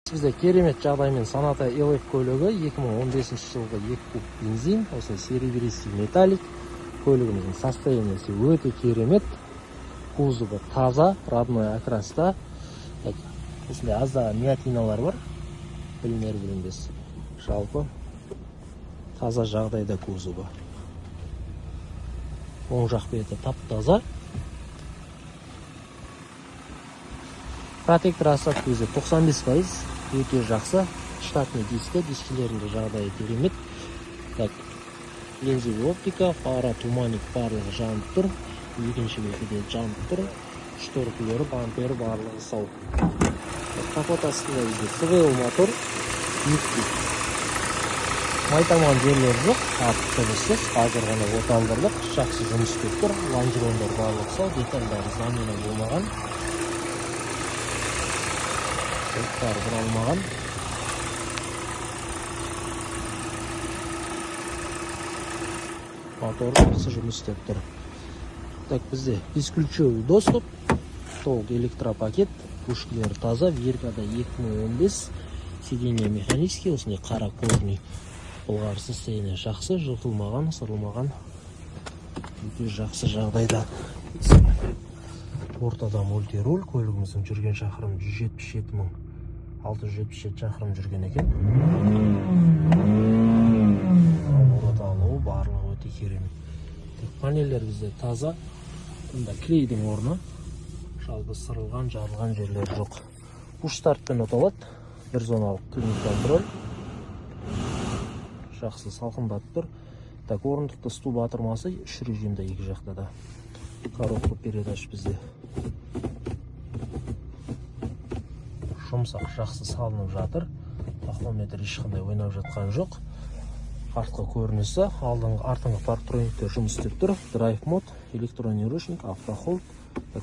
Bizde керемет жағдаймен Sonata Elef көлігі 2015 жылғы 2 куб бензин, осы серебристый металлик. Көлігіміздің состояниесі өте керемет. Кузовы таза, родной окраста. Осындай азда миятиналар бар. Білінер-білінбес. Жалпы таза жағдайда кузовы. Оң жақ беті тап-таза. Протектор осадка өзі 95%. Өте жақсы. Штатный дискі, дискілерінде жағдайы керемет. Линзовый оптика, фара, туманик барлығы жанып тұр. Екінші бекеде жанып тұр. Шторкілері, бампері барлығы сау. Капот астында бізде СВЛ мотор. Майтаман жерлер жоқ, артық дыбыссыз, қазір ғана оталдырдық, жақсы жұмыс істеп тұр. Лонжерондар барлығы сау, детальдары замена болмаған. Бұлттары бұралмаған. Мотор жақсы жұмыс істеп тұр. Бізде бесключевый доступ, толық электропакет, пушкілері таза, веркада 2015, сиденье механический, осындай қара кожный. Бұлғар состояние жақсы, жыртылмаған, сырылмаған. Өте жақсы жағдайда. Ортада мультируль, көлігіміздің жүрген шақырым 177.677 шақырым жүрген екен. Орталығы барлығы өте керемет. Панелдер бізде таза. Бұнда клейдің орны. Жалпы сырылған, жарылған жерлер жоқ. Пуш-стартпен оталады. Бір зоналық климат-контроль. Жақсы салқындап тұр. Орындықты стул батырмасы 3 режимде екі жақта да. Коробка передач бізде жұмсақ жақсы салынып жатыр. Тахометр ешқандай ойнап жатқан жоқ. Артқы көрінісі, артыңғы парктрониктер жұмыс істеп тұр. Драйв мод, электронный ручник, автохолд,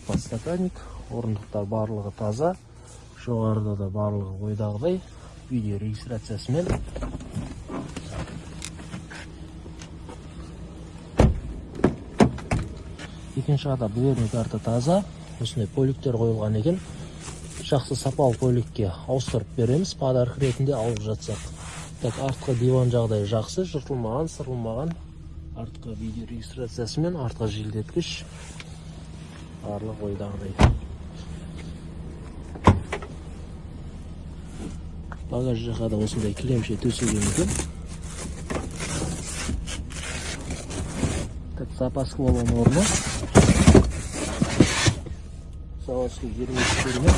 подстаканник, орындықтар барлығы таза. Жоғарыда да барлығы ойдағыдай. Видео регистрациясымен. Екінші қата дверный карта таза. Осындай поликтер қойылған екен. Жақсы сапалы поликке ауыстырып береміз. Подарок ретінде алып жатсақ. Артқы диван жағдайы жақсы, жыртылмаған, сырылмаған. Артқы видео регистрациясымен, артқы желдеткіш. Барлық ойдағыдай. Багаж жаққа да осындай кілемше төселген екен. Запасқа болған орны. Заводский 20 керемет.